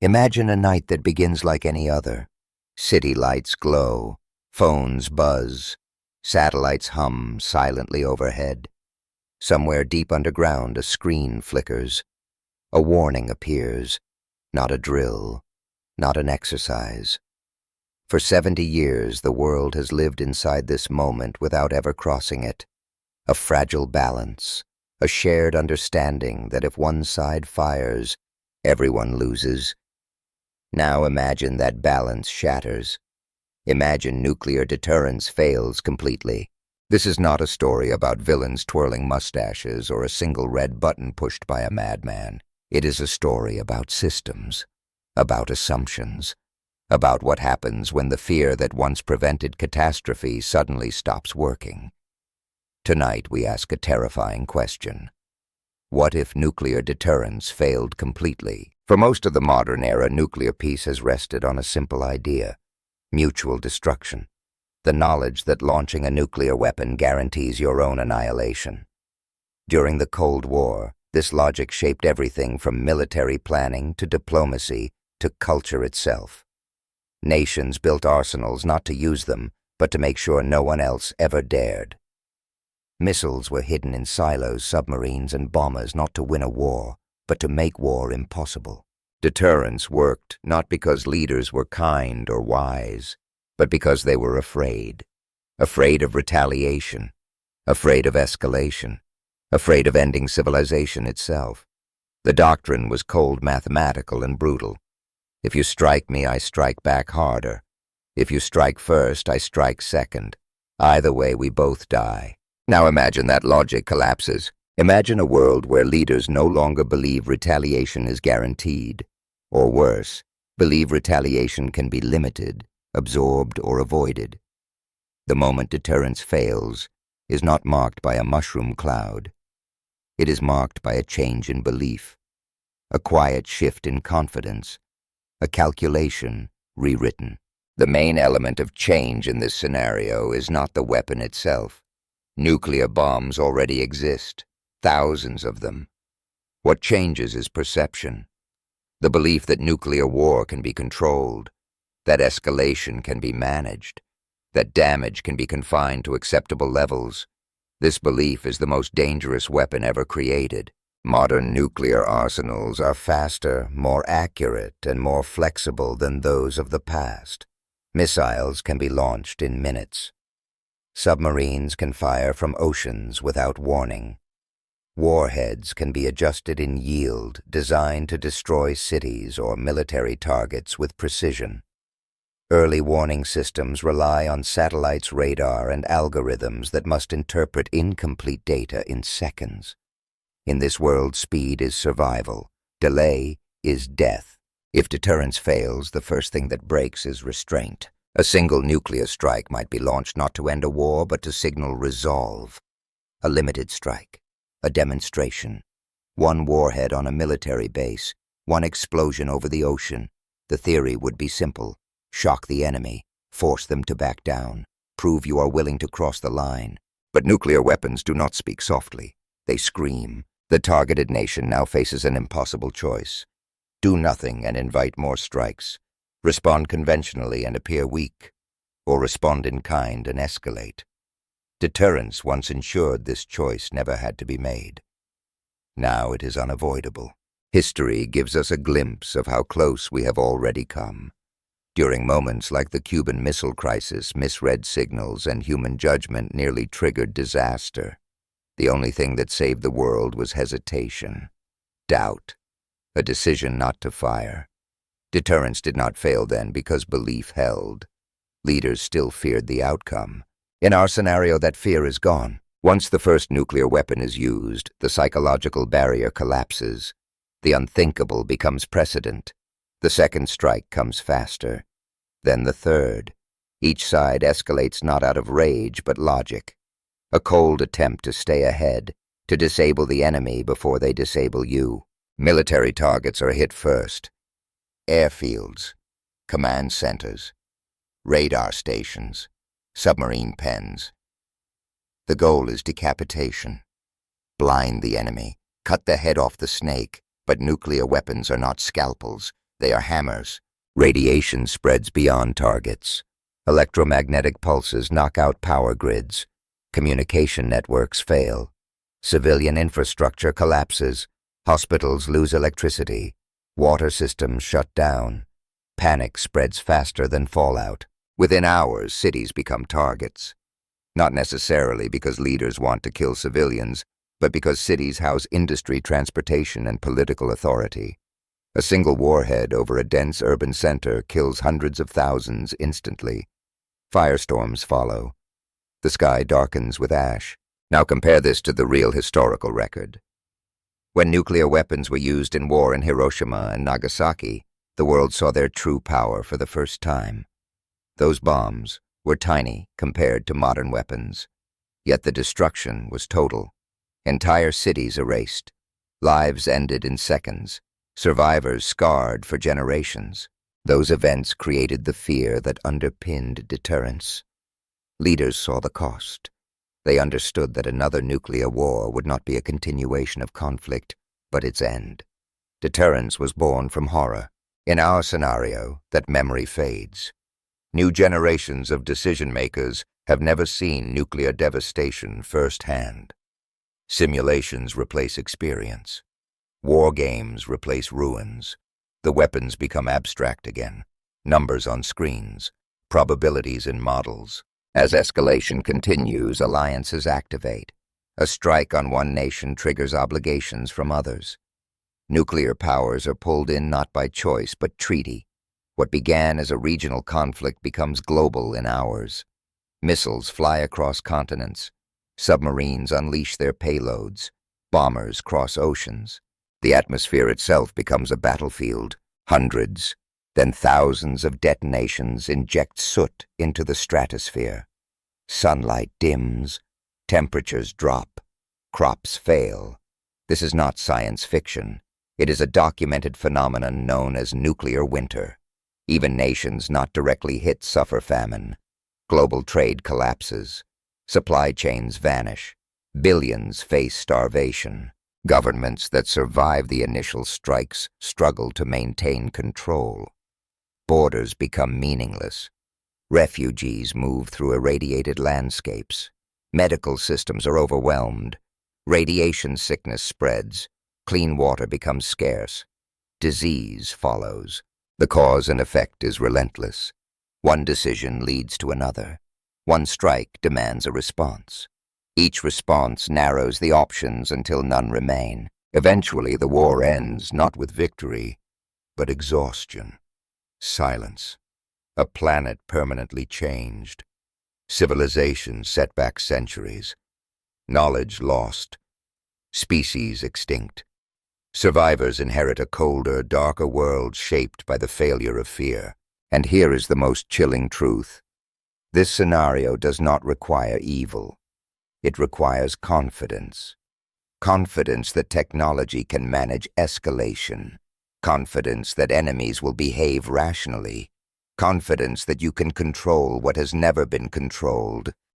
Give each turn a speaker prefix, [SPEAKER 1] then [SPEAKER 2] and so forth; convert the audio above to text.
[SPEAKER 1] Imagine a night that begins like any other. City lights glow, phones buzz, satellites hum silently overhead. Somewhere deep underground, a screen flickers. A warning appears, not a drill, not an exercise. For 70 years, the world has lived inside this moment without ever crossing it. A fragile balance, a shared understanding that if one side fires, everyone loses. Now imagine that balance shatters. Imagine nuclear deterrence fails completely. This is not a story about villains twirling mustaches or a single red button pushed by a madman. It is a story about systems, about assumptions, about what happens when the fear that once prevented catastrophe suddenly stops working. Tonight we ask a terrifying question. What if nuclear deterrence failed completely? For most of the modern era, nuclear peace has rested on a simple idea: mutual destruction. The knowledge that launching a nuclear weapon guarantees your own annihilation. During the Cold War, this logic shaped everything from military planning to diplomacy to culture itself. Nations built arsenals not to use them, but to make sure no one else ever dared. Missiles were hidden in silos, submarines, and bombers not to win a war, but to make war impossible. Deterrence worked not because leaders were kind or wise, but because they were afraid. Afraid of retaliation, afraid of escalation, afraid of ending civilization itself. The doctrine was cold, mathematical, and brutal. If you strike me, I strike back harder. If you strike first, I strike second. Either way, we both die. Now imagine that logic collapses. Imagine a world where leaders no longer believe retaliation is guaranteed, or worse, believe retaliation can be limited, absorbed, or avoided. The moment deterrence fails is not marked by a mushroom cloud. It is marked by a change in belief, a quiet shift in confidence, a calculation rewritten. The main element of change in this scenario is not the weapon itself. Nuclear bombs already exist, thousands of them. What changes is perception. The belief that nuclear war can be controlled, that escalation can be managed, that damage can be confined to acceptable levels. This belief is the most dangerous weapon ever created. Modern nuclear arsenals are faster, more accurate, and more flexible than those of the past. Missiles can be launched in minutes. Submarines can fire from oceans without warning. Warheads can be adjusted in yield, designed to destroy cities or military targets with precision. Early warning systems rely on satellites, radar, and algorithms that must interpret incomplete data in seconds. In this world, speed is survival. Delay is death. If deterrence fails, the first thing that breaks is restraint. A single nuclear strike might be launched not to end a war, but to signal resolve. A limited strike, a demonstration. One warhead on a military base, one explosion over the ocean. The theory would be simple. Shock the enemy, force them to back down, prove you are willing to cross the line. But nuclear weapons do not speak softly. They scream. The targeted nation now faces an impossible choice. Do nothing and invite more strikes. Respond conventionally and appear weak, or respond in kind and escalate. Deterrence once ensured this choice never had to be made. Now it is unavoidable. History gives us a glimpse of how close we have already come. During moments like the Cuban Missile Crisis, misread signals and human judgment nearly triggered disaster. The only thing that saved the world was hesitation, doubt, a decision not to fire. Deterrence did not fail then because belief held. Leaders still feared the outcome. In our scenario, that fear is gone. Once the first nuclear weapon is used, the psychological barrier collapses. The unthinkable becomes precedent. The second strike comes faster. Then the third. Each side escalates not out of rage but logic. A cold attempt to stay ahead, to disable the enemy before they disable you. Military targets are hit first. Airfields, command centers, radar stations, submarine pens. The goal is decapitation. Blind the enemy, cut the head off the snake, but nuclear weapons are not scalpels. They are hammers. Radiation spreads beyond targets. Electromagnetic pulses knock out power grids. Communication networks fail. Civilian infrastructure collapses. Hospitals lose electricity. Water systems shut down. Panic spreads faster than fallout. Within hours, cities become targets. Not necessarily because leaders want to kill civilians, but because cities house industry, transportation, and political authority. A single warhead over a dense urban center kills hundreds of thousands instantly. Firestorms follow. The sky darkens with ash. Now compare this to the real historical record. When nuclear weapons were used in war in Hiroshima and Nagasaki, the world saw their true power for the first time. Those bombs were tiny compared to modern weapons, yet the destruction was total. Entire cities erased. Lives ended in seconds. Survivors scarred for generations. Those events created the fear that underpinned deterrence. Leaders saw the cost. They understood that another nuclear war would not be a continuation of conflict, but its end. Deterrence was born from horror. In our scenario, that memory fades. New generations of decision-makers have never seen nuclear devastation firsthand. Simulations replace experience. War games replace ruins. The weapons become abstract again. Numbers on screens. Probabilities in models. As escalation continues, alliances activate. A strike on one nation triggers obligations from others. Nuclear powers are pulled in not by choice, but treaty. What began as a regional conflict becomes global in hours. Missiles fly across continents. Submarines unleash their payloads. Bombers cross oceans. The atmosphere itself becomes a battlefield. Hundreds, then thousands of detonations inject soot into the stratosphere. Sunlight dims. Temperatures drop. Crops fail. This is not science fiction. It is a documented phenomenon known as nuclear winter. Even nations not directly hit suffer famine. Global trade collapses. Supply chains vanish. Billions face starvation. Governments that survive the initial strikes struggle to maintain control. Borders become meaningless. Refugees move through irradiated landscapes. Medical systems are overwhelmed. Radiation sickness spreads. Clean water becomes scarce. Disease follows. The cause and effect is relentless. One decision leads to another. One strike demands a response. Each response narrows the options until none remain. Eventually, the war ends not with victory, but exhaustion. Silence. A planet permanently changed. Civilization set back centuries. Knowledge lost. Species extinct. Survivors inherit a colder, darker world shaped by the failure of fear. And here is the most chilling truth. This scenario does not require evil. It requires confidence. Confidence that technology can manage escalation. Confidence that enemies will behave rationally. Confidence that you can control what has never been controlled.